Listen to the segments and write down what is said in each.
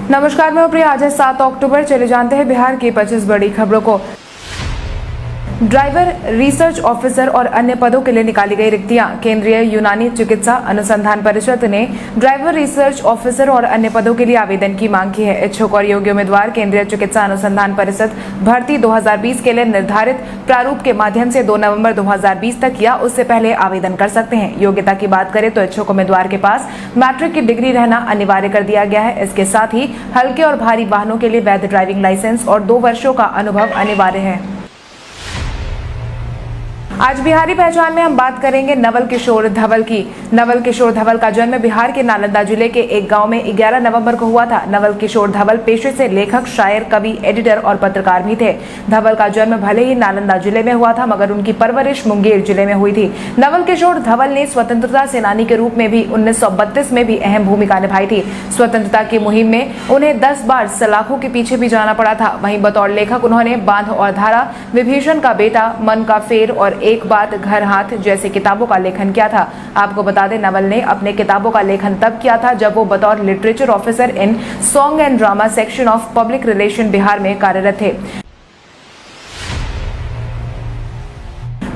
नमस्कार, मैं प्रिया। आज है 7 अक्टूबर। चले जानते हैं बिहार की 25 बड़ी खबरों को। ड्राइवर, रिसर्च ऑफिसर और अन्य पदों के लिए निकाली गई रिक्तियां। केंद्रीय यूनानी चिकित्सा अनुसंधान परिषद ने ड्राइवर, रिसर्च ऑफिसर और अन्य पदों के लिए आवेदन की मांग की है। इच्छुक और योग्य उम्मीदवार केंद्रीय चिकित्सा अनुसंधान परिषद भर्ती 2020 के लिए निर्धारित प्रारूप के माध्यम से 2 नवंबर 2020 तक या उससे पहले आवेदन कर सकते हैं। योग्यता की बात करें तो इच्छुक उम्मीदवार के पास मैट्रिक की डिग्री रहना अनिवार्य कर दिया गया है। इसके साथ ही हल्के और भारी वाहनों के लिए वैध ड्राइविंग लाइसेंस और 2 वर्षों का अनुभव अनिवार्य है। आज बिहारी पहचान में हम बात करेंगे नवल किशोर धवल की। नवल किशोर धवल का जन्म बिहार के नालंदा जिले के एक गांव में 11 नवंबर को हुआ था। नवल किशोर धवल पेशे से लेखक, शायर, कवि, एडिटर और पत्रकार भी थे। धवल का जन्म भले ही नालंदा जिले में हुआ था, मगर उनकी परवरिश मुंगेर जिले में हुई थी। नवल किशोर धवल ने स्वतंत्रता सेनानी के रूप में भी 1932 में भी अहम भूमिका निभाई थी। स्वतंत्रता की मुहिम में उन्हें 10 बार सलाखों के पीछे भी जाना पड़ा था। वहीं बतौर लेखक उन्होंने बांध और धारा, विभीषण का बेटा, मन का फेर और एक बात, घर हाथ जैसे किताबों का लेखन किया था। आपको बता दें, नवल ने अपने किताबों का लेखन तब किया था जब वो बतौर literature officer in song and drama section of public relation Bihar में कार्यरत थे।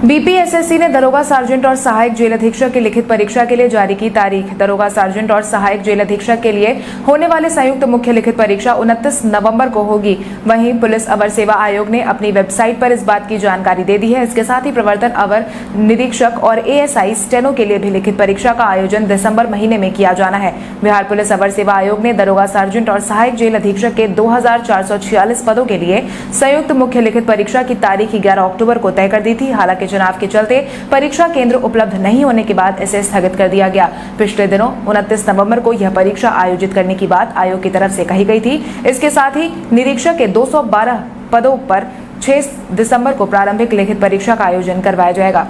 बीपीएसएससी ने दरोगा, सार्जेंट और सहायक जेल अधीक्षक की लिखित परीक्षा के लिए जारी की तारीख। दरोगा, सार्जेंट और सहायक जेल अधीक्षक के लिए होने वाले संयुक्त मुख्य लिखित परीक्षा 29 नवंबर को होगी। वहीं पुलिस अवर सेवा आयोग ने अपनी वेबसाइट पर इस बात की जानकारी दे दी है। इसके साथ ही प्रवर्तन अवर निरीक्षक और एएसआई स्टेनो के लिए भी लिखित परीक्षा का आयोजन दिसंबर महीने में किया जाना है। बिहार पुलिस अवर सेवा आयोग ने दरोगा, सार्जेंट और सहायक जेल अधीक्षक के 2446 पदों के लिए संयुक्त मुख्य लिखित परीक्षा की तारीख 11 अक्टूबर को तय कर दी थी। हालांकि चुनाव के चलते परीक्षा केंद्र उपलब्ध नहीं होने के बाद इसे स्थगित कर दिया गया। पिछले दिनों 29 नवंबर को यह परीक्षा आयोजित करने की बात आयोग की तरफ से कही गई थी। इसके साथ ही निरीक्षक के 212 पदों पर 6 दिसंबर को प्रारंभिक लिखित परीक्षा का आयोजन करवाया जाएगा।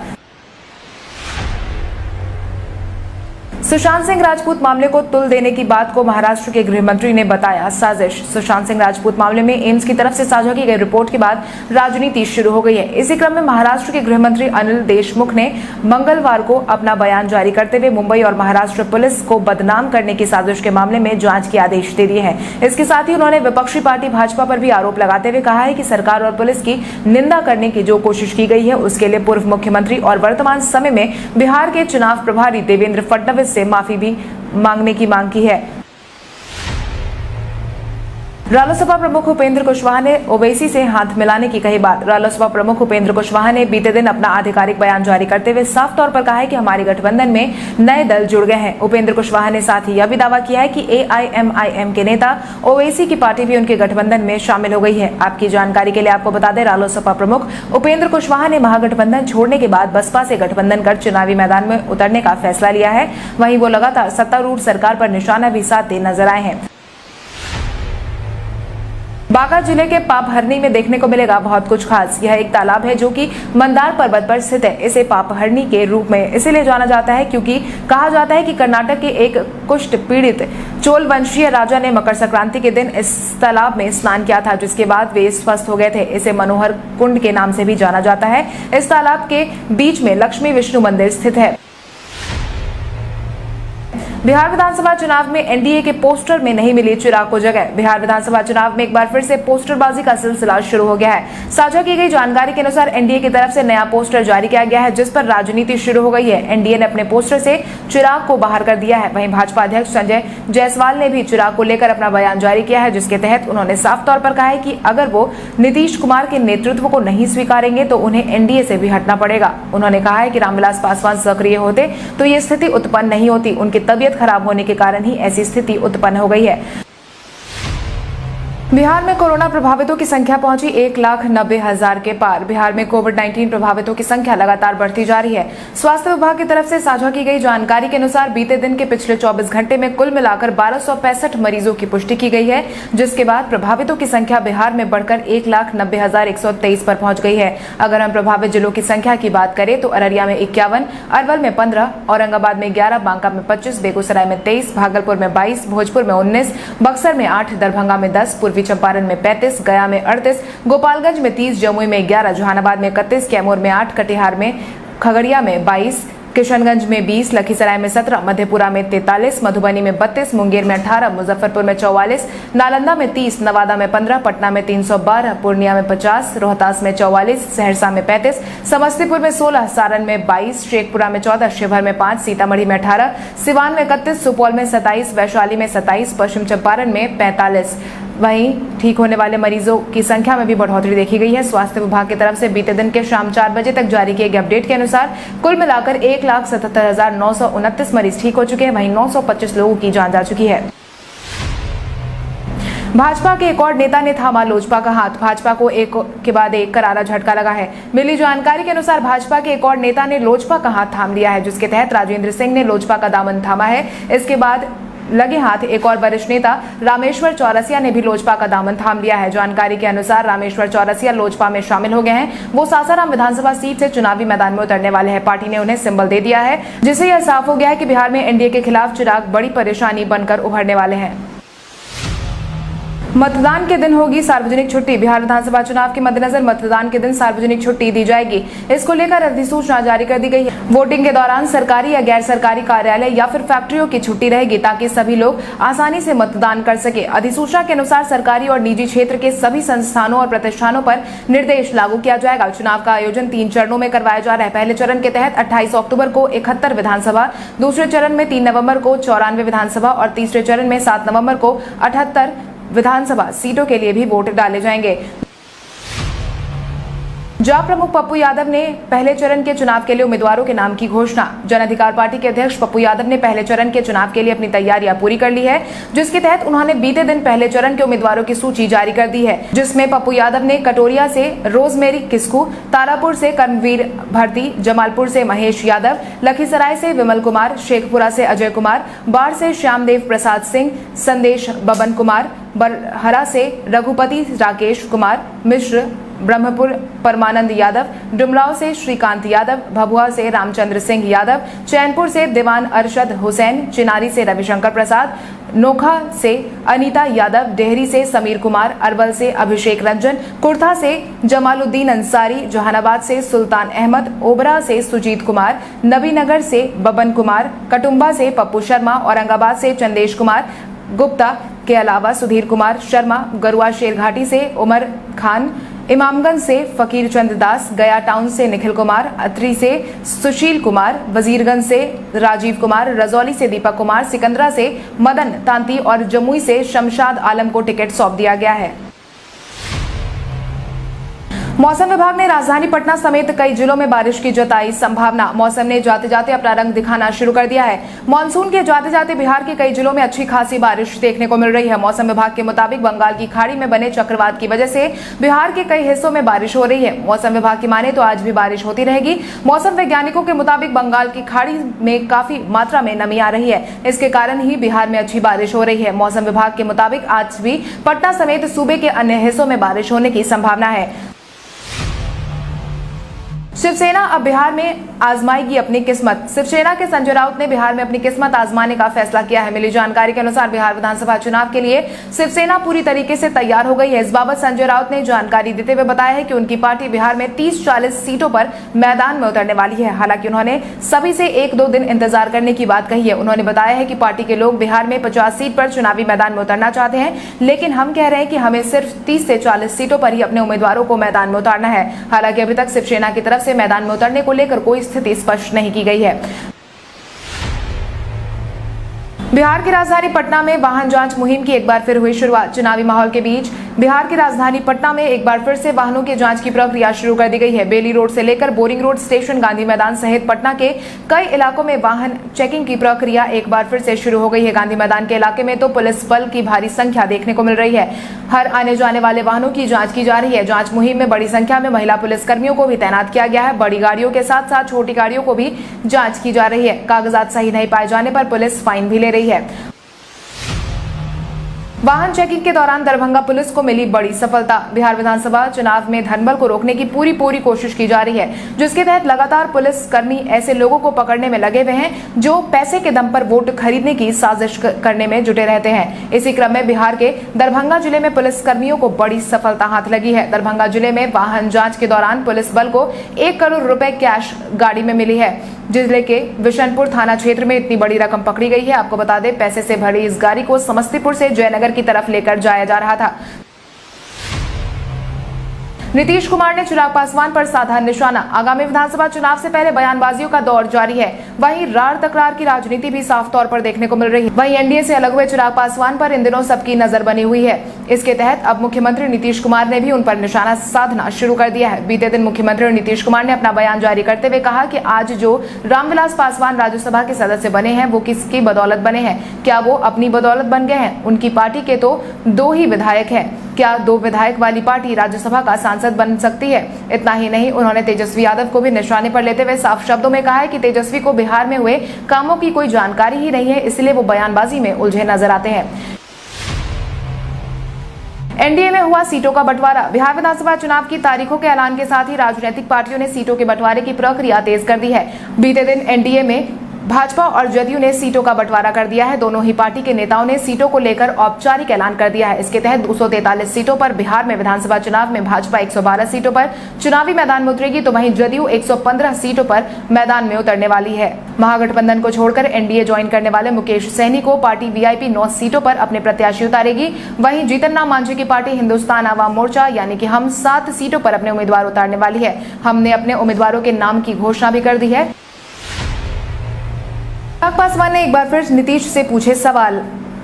सुशांत सिंह राजपूत मामले को तुल देने की बात को महाराष्ट्र के गृह मंत्री ने बताया साजिश। सुशांत सिंह राजपूत मामले में एम्स की तरफ से साझा की गई रिपोर्ट के बाद राजनीति शुरू हो गई है। इसी क्रम में महाराष्ट्र के गृह मंत्री अनिल देशमुख ने मंगलवार को अपना बयान जारी करते हुए मुंबई और महाराष्ट्र पुलिस को बदनाम करने की साजिश के मामले में जांच के आदेश दे दिए हैं। इसके साथ ही उन्होंने विपक्षी पार्टी भाजपा पर भी आरोप लगाते हुए कहा है कि सरकार और पुलिस की निंदा करने की जो कोशिश की गई है उसके लिए पूर्व मुख्यमंत्री और वर्तमान समय में बिहार के चुनाव प्रभारी देवेंद्र फडणवीस से माफी भी मांगने की मांग की है। रालोसपा प्रमुख उपेंद्र कुशवाहा ने ओवैसी से हाथ मिलाने की कही बात। रालोसपा प्रमुख उपेंद्र कुशवाहा ने बीते दिन अपना आधिकारिक बयान जारी करते हुए साफ तौर पर कहा है कि हमारे गठबंधन में नए दल जुड़ गए हैं। उपेंद्र कुशवाहा ने साथ ही यह भी दावा किया है कि एआईएमआईएम के नेता ओवैसी की पार्टी भी उनके गठबंधन में शामिल हो गई है। आपकी जानकारी के लिए आपको बता दें, रालोसपा प्रमुख उपेंद्र कुशवाहा ने महागठबंधन छोड़ने के बाद बसपा से गठबंधन कर चुनावी मैदान में उतरने का फैसला लिया है। वहीं वो लगातार सत्तारूढ़ सरकार पर निशाना भी साधते नजर आए हैं। बांका जिले के पापहरनी में देखने को मिलेगा बहुत कुछ खास। यह एक तालाब है जो कि मंदार पर्वत पर स्थित है। इसे पापहरनी के रूप में इसीलिए जाना जाता है क्योंकि कहा जाता है कि कर्नाटक के एक कुष्ठ पीड़ित चोल वंशीय राजा ने मकर संक्रांति के दिन इस तालाब में स्नान किया था, जिसके बाद वे स्वस्थ हो गए थे। इसे मनोहर कुंड के नाम से भी जाना जाता है। इस तालाब के बीच में लक्ष्मी विष्णु मंदिर स्थित है। बिहार विधानसभा चुनाव में एनडीए के पोस्टर में नहीं मिली चिराग को जगह। बिहार विधानसभा चुनाव में एक बार फिर से पोस्टरबाजी का सिलसिला शुरू हो गया है। साझा की गई जानकारी के अनुसार एनडीए की तरफ से नया पोस्टर जारी किया गया है, जिस पर राजनीति शुरू हो गई है। एनडीए ने अपने पोस्टर से चिराग को बाहर कर दिया है। वहीं भाजपा अध्यक्ष संजय जायसवाल ने भी चिराग को लेकर अपना बयान जारी किया है, जिसके तहत उन्होंने साफ तौर पर कहा है कि अगर वो नीतीश कुमार के नेतृत्व को नहीं स्वीकारेंगे तो उन्हें एनडीए से भी हटना पड़ेगा। उन्होंने कहा है कि रामविलास पासवान सक्रिय होते तो ये स्थिति उत्पन्न नहीं होती। उनकी तबीयत खराब होने के कारण ही ऐसी स्थिति उत्पन्न हो गई है। बिहार में कोरोना प्रभावितों की संख्या पहुंची 1,90,000 के पार। बिहार में कोविड-19 प्रभावितों की संख्या लगातार बढ़ती जा रही है। स्वास्थ्य विभाग की तरफ से साझा की गई जानकारी के अनुसार बीते दिन के पिछले 24 घंटे में कुल मिलाकर 1265 मरीजों की पुष्टि की गई है, जिसके बाद प्रभावितों की संख्या बिहार में बढ़कर 1,90,123 पर पहुंच गई है। अगर हम प्रभावित जिलों की संख्या की बात करें तो अररिया में 51, अरवल में 15, औरंगाबाद में 11, बांका में 25, बेगूसराय में 23, भागलपुर में 22, भोजपुर में 19, बक्सर में 8, दरभंगा में 10, पूर्वी चंपारण में 35, गया में 38, गोपालगंज में 30, जमुई में 11, जहानाबाद में 31, कैमूर में 8, कटिहार में, खगड़िया में 22, किशनगंज में 20, लखीसराय में 17, मधेपुरा में 43, मधुबनी में 32, मुंगेर में 18, मुजफ्फरपुर में 44, नालंदा में 30, नवादा में 15, पटना में 312, पूर्णिया में 50, रोहतास में 44, सहरसा में 35, समस्तीपुर में 16, सारण में 22, शेखपुरा में 14, शिवहर में 5, सीतामढ़ी में 18, सिवान में 31, सुपौल में 27, वैशाली में 27, पश्चिम चंपारण में 45। वहीं ठीक होने वाले मरीजों की संख्या में भी बढ़ोतरी देखी गई है। स्वास्थ्य विभाग की तरफ से बीते दिन के शाम 4 बजे तक जारी किए गए अपडेट के अनुसार कुल मिलाकर 1,77,929 मरीज ठीक हो चुके हैं। वहीं 925 लोगों की जान जा चुकी है। भाजपा के एक और नेता ने थामा लोजपा का हाथ। भाजपा को एक के बाद एक करारा झटका लगा है। मिली जानकारी के अनुसार भाजपा के एक और नेता ने लोजपा का हाथ थाम लिया है, जिसके तहत राजेंद्र सिंह ने लोजपा का दामन थामा है। इसके बाद लगे हाथ एक और वरिष्ठ नेता रामेश्वर चौरसिया ने भी लोजपा का दामन थाम लिया है। जानकारी के अनुसार रामेश्वर चौरसिया लोजपा में शामिल हो गए हैं। वो सासाराम विधानसभा सीट से चुनावी मैदान में उतरने वाले हैं। पार्टी ने उन्हें सिंबल दे दिया है, जिससे यह साफ हो गया है कि बिहार में एनडीए के खिलाफ चिराग बड़ी परेशानी बनकर उभरने वाले हैं। मतदान के दिन होगी सार्वजनिक छुट्टी। बिहार विधानसभा चुनाव के मद्देनजर मतदान के दिन सार्वजनिक छुट्टी दी जाएगी। इसको लेकर अधिसूचना जारी कर दी गई है। वोटिंग के दौरान सरकारी या गैर सरकारी कार्यालय या फिर फैक्ट्रियों की छुट्टी रहेगी, ताकि सभी लोग आसानी से मतदान कर सके। अधिसूचना के अनुसार सरकारी और निजी क्षेत्र के सभी संस्थानों और प्रतिष्ठानों पर निर्देश लागू किया जाएगा। चुनाव का आयोजन 3 चरणों में करवाया जा रहा है। पहले चरण के तहत 28 अक्टूबर को 71 विधानसभा, दूसरे चरण में 3 नवंबर को 94 विधानसभा और तीसरे चरण में 7 नवंबर को 78 विधानसभा सीटों के लिए भी वोट डाले जाएंगे। जॉब प्रमुख पप्पू यादव ने पहले चरण के चुनाव के लिए उम्मीदवारों के नाम की घोषणा। जन अधिकार पार्टी के अध्यक्ष पप्पू यादव ने पहले चरण के चुनाव के लिए अपनी तैयारियां पूरी कर ली है, जिसके तहत उन्होंने बीते दिन पहले चरण के उम्मीदवारों की सूची जारी कर दी है, जिसमें पप्पू यादव ने कटोरिया से रोजमेरी किस्कू, तारापुर से कर्मवीर भर्ती, जमालपुर से महेश यादव, लखीसराय से विमल कुमार, शेखपुरा से अजय कुमार, बाढ़ से श्यामदेव प्रसाद सिंह, संदेश बबन कुमार, बरहरा से रघुपति राकेश कुमार मिश्र, ब्रह्मपुर परमानंद यादव, डुमराव से श्रीकांत यादव, भभुआ से रामचंद्र सिंह यादव, चैनपुर से दीवान अरशद हुसैन, चिनारी से रविशंकर प्रसाद, नोखा से अनीता यादव, डेहरी से समीर कुमार, अरवल से अभिषेक रंजन, कुर्था से जमालुद्दीन अंसारी, जहानाबाद से सुल्तान अहमद, ओबरा से सुजीत कुमार, नबीनगर से बबन कुमार, कटुम्बा से पप्पू शर्मा, औरंगाबाद से चंदेश कुमार गुप्ता के अलावा सुधीर कुमार शर्मा, गरुआ शेरघाटी से उमर खान, इमामगंज से फकीर चंद दास, गया टाउन से निखिल कुमार, अत्री से सुशील कुमार, वजीरगंज से राजीव कुमार, रजौली से दीपक कुमार, सिकंदरा से मदन तांती और जमुई से शमशाद आलम को टिकट सौंप दिया गया है। मौसम विभाग ने राजधानी पटना समेत कई जिलों में बारिश की जताई संभावना। मौसम ने जाते जाते अपना रंग दिखाना शुरू कर दिया है। मानसून के जाते जाते बिहार के कई जिलों में अच्छी खासी बारिश देखने को मिल रही है। मौसम विभाग के मुताबिक बंगाल की खाड़ी में बने चक्रवात की वजह से बिहार के कई हिस्सों में बारिश हो रही है। मौसम विभाग की माने तो आज भी बारिश होती रहेगी। मौसम वैज्ञानिकों के मुताबिक बंगाल की खाड़ी में काफी मात्रा में नमी आ रही है। इसके कारण ही बिहार में अच्छी बारिश हो रही है। मौसम विभाग के मुताबिक आज भी पटना समेत सूबे के अन्य हिस्सों में बारिश होने की संभावना है। शिवसेना अब बिहार में आजमाएगी अपनी किस्मत। शिवसेना के संजय राउत ने बिहार में अपनी किस्मत आजमाने का फैसला किया है। मिली जानकारी के अनुसार बिहार विधानसभा चुनाव के लिए शिवसेना पूरी तरीके से तैयार हो गई है। इस बाबत संजय राउत ने जानकारी देते हुए बताया है कि उनकी पार्टी बिहार में 30-40 सीटों पर मैदान में उतरने वाली है। हालांकि उन्होंने सभी से 1-2 दिन इंतजार करने की बात कही है। उन्होंने बताया है कि पार्टी के लोग बिहार में 50 सीट पर चुनावी मैदान में उतरना चाहते हैं, लेकिन हम कह रहे हैं कि हमें सिर्फ 30 से 40 सीटों पर ही अपने उम्मीदवारों को मैदान में उतारना है। हालांकि अभी तक शिवसेना की तरफ से मैदान में उतरने को लेकर कोई स्थिति स्पष्ट नहीं की गई है। बिहार की राजधानी पटना में वाहन जांच मुहिम की एक बार फिर हुई शुरुआत। चुनावी माहौल के बीच बिहार की राजधानी पटना में एक बार फिर से वाहनों की जांच की प्रक्रिया शुरू कर दी गई है। बेली रोड से लेकर बोरिंग रोड स्टेशन, गांधी मैदान सहित पटना के कई इलाकों में वाहन चेकिंग की प्रक्रिया एक बार फिर से शुरू हो गई है। गांधी मैदान के इलाके में तो पुलिस बल की भारी संख्या देखने को मिल रही है। हर आने जाने वाले वाहनों की जाँच की जा रही है। जाँच मुहिम में बड़ी संख्या में महिला पुलिस कर्मियों को भी तैनात किया गया है। बड़ी गाड़ियों के साथ साथ छोटी गाड़ियों को भी जाँच की जा रही है। कागजात सही नहीं पाए जाने पर पुलिस फाइन भी ले रही है। वाहन चेकिंग के दौरान दरभंगा पुलिस को मिली बड़ी सफलता। बिहार विधानसभा चुनाव में धनबल को रोकने की पूरी कोशिश की जा रही है, जिसके तहत लगातार पुलिस कर्मी ऐसे लोगों को पकड़ने में लगे हुए हैं जो पैसे के दम पर वोट खरीदने की साजिश करने में जुटे रहते हैं। इसी क्रम में बिहार के दरभंगा जिले में पुलिस कर्मियों को बड़ी सफलता हाथ लगी है। दरभंगा जिले में वाहन जाँच के दौरान पुलिस बल को 1 करोड़ रुपए कैश गाड़ी में मिली है। जिले के विशनपुर थाना क्षेत्र में इतनी बड़ी रकम पकड़ी गई है। आपको बता दें, पैसे से भरी इस गाड़ी को समस्तीपुर से जयनगर की तरफ लेकर जाया जा रहा था। नीतीश कुमार ने चिराग पासवान पर साधा निशाना। आगामी विधानसभा चुनाव से पहले बयानबाजियों का दौर जारी है। वहीं रार तकरार की राजनीति भी साफ तौर पर देखने को मिल रही है। वहीं एनडीए से अलग हुए चिराग पासवान पर इन दिनों सबकी नजर बनी हुई है। इसके तहत अब मुख्यमंत्री नीतीश कुमार ने भी उन पर निशाना साधना शुरू कर दिया है। बीते दिन मुख्यमंत्री नीतीश कुमार ने अपना बयान जारी करते हुए कहा कि आज जो रामविलास पासवान राज्यसभा के सदस्य बने हैं वो किसकी बदौलत बने हैं? क्या वो अपनी बदौलत बन गए हैं? उनकी पार्टी के तो 2 ही विधायक हैं। क्या 2 विधायक वाली पार्टी राज्यसभा का सांसद बन सकती है? इतना ही नहीं, उन्होंने तेजस्वी यादव को भी निशाने पर लेते हुए साफ शब्दों में कहा है कि तेजस्वी को बिहार में हुए कामों की कोई जानकारी ही नहीं है, इसलिए वो बयानबाजी में उलझे नजर आते हैं। एनडीए में हुआ सीटों का बंटवारा। बिहार विधानसभा चुनाव की तारीखों के ऐलान के साथ ही राजनीतिक पार्टियों ने सीटों के बंटवारे की प्रक्रिया तेज कर दी है। बीते दिन एनडीए में भाजपा और जदयू ने सीटों का बंटवारा कर दिया है। दोनों ही पार्टी के नेताओं ने सीटों को लेकर औपचारिक ऐलान कर दिया है। इसके तहत 243 सीटों पर बिहार में विधानसभा चुनाव में भाजपा 112 सीटों पर चुनावी मैदान में उतरेगी, तो वहीं जदयू 115 सीटों पर मैदान में उतरने वाली है। महागठबंधन को छोड़कर एनडीए ज्वाइन करने वाले मुकेश सहनी को पार्टी वीआईपी 9 सीटों पर अपने प्रत्याशी उतारेगी। वहीं जीतन राम मांझी की पार्टी हिंदुस्तान आवाम मोर्चा यानी कि हम 7 सीटों पर अपने उम्मीदवार उतारने वाली है। हमने अपने उम्मीदवारों के नाम की घोषणा भी कर दी है। चिराग पासवान ने एक बार फिर नीतीश से पूछे सवाल।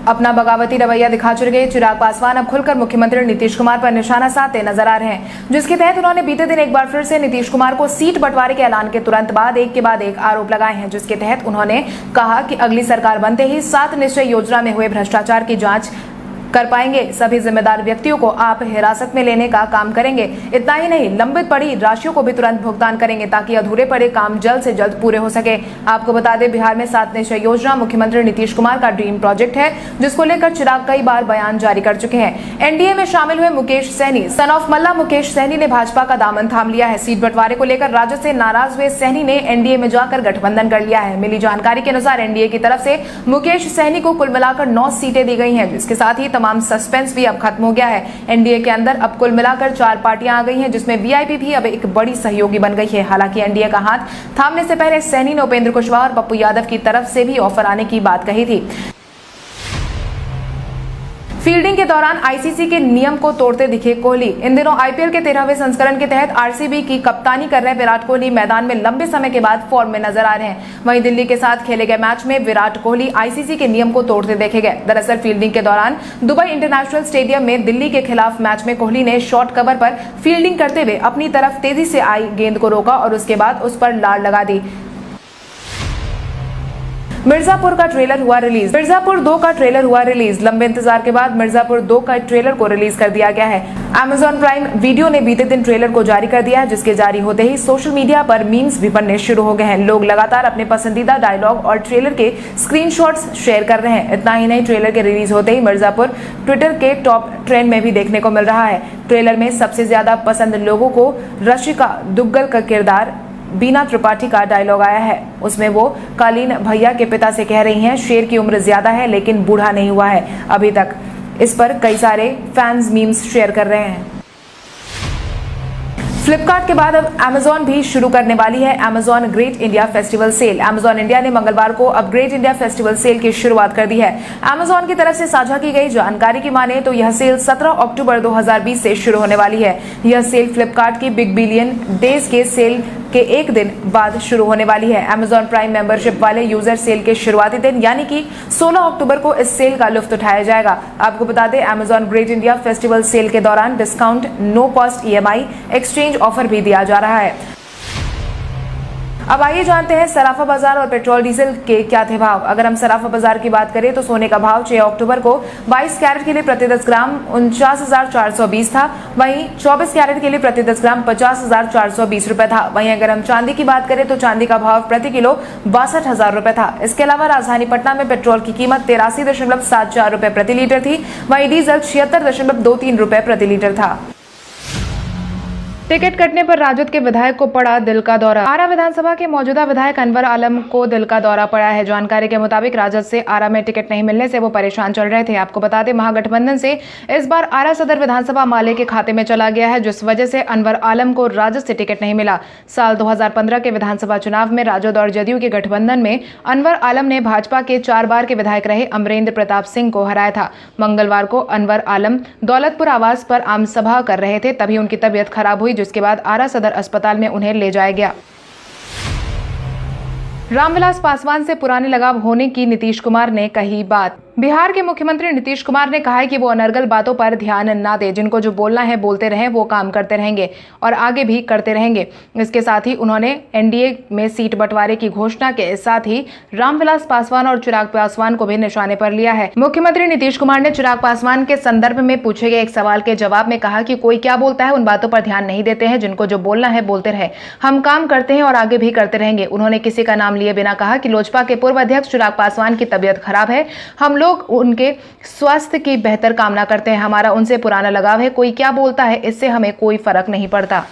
अपना बगावती रवैया दिखा चुके चिराग पासवान अब खुलकर मुख्यमंत्री नीतीश कुमार पर निशाना साधते नजर आ रहे हैं, जिसके तहत उन्होंने बीते दिन एक बार फिर से नीतीश कुमार को सीट बंटवारे के ऐलान के तुरंत बाद एक आरोप लगाए हैं। जिसके तहत उन्होंने कहा कि अगली सरकार बनते ही 7 निश्चय योजना में हुए भ्रष्टाचार की जांच कर पाएंगे। सभी जिम्मेदार व्यक्तियों को आप हिरासत में लेने का काम करेंगे। इतना ही नहीं, लंबित पड़ी राशियों को भी तुरंत भुगतान करेंगे ताकि अधूरे पड़े काम जल्द से जल्द पूरे हो सके। आपको बता दें, बिहार में 7 निश्चय योजना मुख्यमंत्री नीतीश कुमार का ड्रीम प्रोजेक्ट है, जिसको लेकर चिराग कई बार बयान जारी कर चुके हैं। एनडीए में शामिल हुए मुकेश सहनी, सन ऑफ मल्ला मुकेश सहनी ने भाजपा का दामन थाम लिया है। सीट बंटवारे को लेकर राज्य से नाराज हुए सहनी ने एनडीए में जाकर गठबंधन कर लिया है। मिली जानकारी के अनुसार एनडीए की तरफ से मुकेश सहनी को कुल मिलाकर 9 सीटें दी गई हैं, जिसके साथ ही तमाम सस्पेंस भी अब खत्म हो गया है। एनडीए के अंदर अब कुल मिलाकर 4 पार्टियां आ गई हैं, जिसमें वीआईपी भी अब एक बड़ी सहयोगी बन गई है। हालांकि एनडीए का हाथ थामने से पहले सहनी ने उपेंद्र कुशवाहा और पप्पू यादव की तरफ से भी ऑफर आने की बात कही थी। फील्डिंग के दौरान आईसीसी के नियम को तोड़ते दिखे कोहली। इन दिनों आईपीएल के 13वें संस्करण के तहत आरसीबी की कप्तानी कर रहे विराट कोहली मैदान में लंबे समय के बाद फॉर्म में नजर आ रहे हैं। वहीं दिल्ली के साथ खेले गए मैच में विराट कोहली आईसीसी के नियम को तोड़ते देखे गए। दरअसल फील्डिंग के दौरान दुबई इंटरनेशनल स्टेडियम में दिल्ली के खिलाफ मैच में कोहली ने शॉर्ट कवर पर फील्डिंग करते हुए अपनी तरफ तेजी से आई गेंद को रोका और उसके बाद उस पर लाड़ लगा दी। मिर्जापुर का ट्रेलर हुआ रिलीज। मिर्जापुर 2 का ट्रेलर हुआ रिलीज। लंबे इंतजार के बाद मिर्जापुर 2 का ट्रेलर को रिलीज कर दिया गया है। Amazon प्राइम वीडियो ने बीते दिन ट्रेलर को जारी कर दिया है, जिसके जारी होते ही सोशल मीडिया पर मीम्स भी बनने शुरू हो गए हैं। लोग लगातार अपने पसंदीदा डायलॉग और ट्रेलर के स्क्रीनशॉट्स शेयर कर रहे हैं। इतना ही नहीं, ट्रेलर के रिलीज होते ही मिर्जापुर ट्विटर के टॉप ट्रेंड में भी देखने को मिल रहा है। ट्रेलर में सबसे ज्यादा पसंद लोगों को रशिका दुग्गल का किरदार बीना त्रिपाठी का डायलॉग आया है। उसमें वो कालीन भैया के पिता से कह रही हैं, शेर की उम्र ज्यादा है लेकिन बूढ़ा नहीं हुआ है अभी तक। इस पर कई सारे फैंस मीम्स शेयर कर रहे हैं। फ्लिपकार्ट के बाद अब Amazon भी शुरू करने वाली है Amazon great India festival sale. Amazon India ने मंगलवार को अब ग्रेट इंडिया फेस्टिवल सेल की शुरुआत कर दी है। Amazon की तरफ से साझा की गई जानकारी की माने तो यह सेल 17 अक्टूबर 2020 से शुरू होने वाली है। यह सेल फ्लिपकार्ट की बिग बिलियन डेज के सेल के एक दिन बाद शुरू होने वाली है। Amazon प्राइम मेंबरशिप वाले यूजर सेल के शुरुआती दिन यानी कि 16 अक्टूबर को इस सेल का लुत्फ उठाया जाएगा। आपको बता दें, Amazon great India festival sale के दौरान discount, no cost EMI exchange offer भी दिया जा रहा है। अब आइए जानते हैं सराफा बाजार और पेट्रोल डीजल के क्या थे भाव। अगर हम सराफा बाजार की बात करें तो सोने का भाव 6 अक्टूबर को 22 कैरेट के लिए प्रति 10 ग्राम 49,420 था। वहीं 24 कैरेट के लिए प्रति 10 ग्राम 50,420 रुपए था। वहीं अगर हम चांदी की बात करें तो चांदी का भाव प्रति किलो 62,000 रुपए था। इसके अलावा राजधानी पटना में पेट्रोल की कीमत 83.74 रुपए प्रति लीटर थी। वहीं डीजल 76.23 रुपए प्रति लीटर था। टिकट कटने पर राजद के विधायक को पड़ा दिल का दौरा। आरा विधानसभा के मौजूदा विधायक अनवर आलम को दिल का दौरा पड़ा है। जानकारी के मुताबिक राजद से आरा में टिकट नहीं मिलने से वो परेशान चल रहे थे। आपको बता दें, महागठबंधन से इस बार आरा सदर विधानसभा माले के खाते में चला गया है, जिस वजह से अनवर आलम को राजद से टिकट नहीं मिला। साल 2015 के विधानसभा चुनाव में राजद और जदयू के गठबंधन में अनवर आलम ने भाजपा के 4 बार के विधायक रहे अमरेंद्र प्रताप सिंह को हराया था। मंगलवार को अनवर आलम दौलतपुर आवास पर आम सभा कर रहे थे, तभी उनकी तबीयत खराब हुई, जिसके बाद आरा सदर अस्पताल में उन्हें ले जाया गया। रामविलास पासवान से पुराने लगाव होने की नीतीश कुमार ने कही बात। बिहार के मुख्यमंत्री नीतीश कुमार ने कहा है कि वो अनर्गल बातों पर ध्यान न दे, जिनको जो बोलना है बोलते रहें, वो काम करते रहेंगे और आगे भी करते रहेंगे। इसके साथ ही उन्होंने एनडीए में सीट बंटवारे की घोषणा के साथ ही रामविलास पासवान और चिराग पासवान को भी निशाने पर लिया है। मुख्यमंत्री नीतीश कुमार ने चिराग पासवान के संदर्भ में पूछे गए एक सवाल के जवाब में कहा कि कोई क्या बोलता है उन बातों पर ध्यान नहीं देते हैं, जिनको जो बोलना है बोलते रहे, हम काम करते हैं और आगे भी करते रहेंगे। उन्होंने किसी का नाम लिए बिना कहा कि लोजपा के पूर्व अध्यक्ष चिराग पासवान की तबीयत खराब है, हम लोग उनके स्वास्थ्य की बेहतर कामना करते हैं, हमारा उनसे पुराना लगाव है, कोई क्या बोलता है इससे हमें कोई फर्क नहीं पड़ता।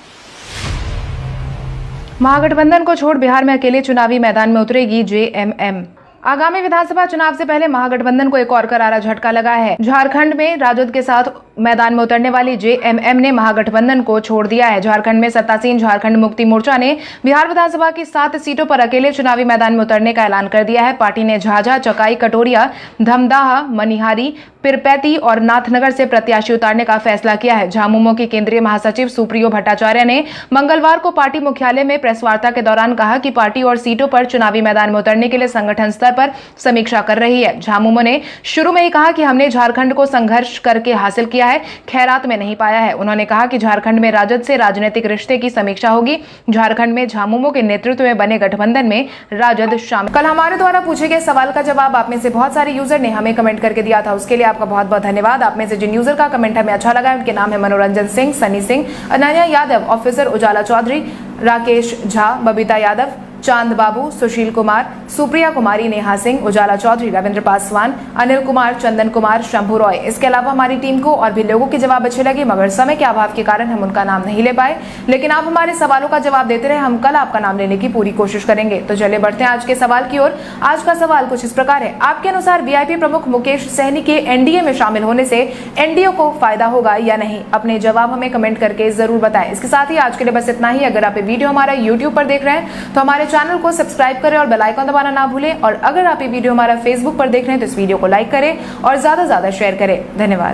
महागठबंधन को छोड़ बिहार में अकेले चुनावी मैदान में उतरेगी जेएमएम। आगामी विधानसभा चुनाव से पहले महागठबंधन को एक और करारा झटका लगा है। झारखंड में राजद के साथ मैदान में उतरने वाली जेएमएम ने महागठबंधन को छोड़ दिया है। झारखंड में सत्तासीन झारखंड मुक्ति मोर्चा ने बिहार विधानसभा की 7 सीटों पर अकेले चुनावी मैदान में उतरने का ऐलान कर दिया है। पार्टी ने झाझा, चकाई, कटोरिया, धमदाहा, मनिहारी, पिरपैती और नाथनगर से प्रत्याशी उतारने का फैसला किया है। झामुमो की केंद्रीय महासचिव सुप्रियो भट्टाचार्य ने मंगलवार को पार्टी मुख्यालय में प्रेस वार्ता के दौरान कहा कि पार्टी और सीटों पर चुनावी मैदान में उतरने के लिए संगठन स्तर पर समीक्षा कर रही है। झामुमो ने शुरू में ही कहा कि हमने झारखंड को संघर्ष करके हासिल किया है, खैरात में नहीं पाया है। उन्होंने कहा कि झारखंड में राजद से राजनीतिक रिश्ते की समीक्षा होगी। झारखंड में झामुमो के नेतृत्व में बने गठबंधन में राजद शामिल। कल हमारे द्वारा पूछे गए सवाल का जवाब आप में से बहुत सारे यूजर ने हमें कमेंट करके दिया था, उसके लिए आपका बहुत बहुत धन्यवाद। आप में से जिन यूजर का कमेंट हमें अच्छा लगा, उनके नाम है मनोरंजन सिंह, सनी सिंह, अनन्या यादव, ऑफिसर उजाला चौधरी, राकेश झा, बबीता यादव, चांद बाबू, सुशील कुमार, सुप्रिया कुमारी, नेहा सिंह, उजाला चौधरी, रविंद्र पासवान, अनिल कुमार, चंदन कुमार, शंभू रॉय। इसके अलावा हमारी टीम को और भी लोगों के जवाब अच्छे लगे, मगर समय के अभाव के कारण हम उनका नाम नहीं ले पाए। लेकिन आप हमारे सवालों का जवाब देते रहे, हम कल आपका नाम लेने की पूरी कोशिश करेंगे। तो चलिए बढ़ते हैं आज के सवाल की ओर। आज का सवाल कुछ इस प्रकार है, आपके अनुसार वीआईपी प्रमुख मुकेश सहनी के एनडीए में शामिल होने से एनडीए को फायदा होगा या नहीं? अपने जवाब हमें कमेंट करके जरूर बताएं। इसके साथ ही आज के लिए बस इतना ही। अगर आप ये वीडियो हमारा यूट्यूब पर देख रहे हैं तो हमारे चैनल को सब्सक्राइब करें और बेल आइकन दबाना ना भूलें। और अगर आप ये वीडियो हमारा फेसबुक पर देख रहे हैं तो इस वीडियो को लाइक करें और ज्यादा से ज्यादा शेयर करें। धन्यवाद।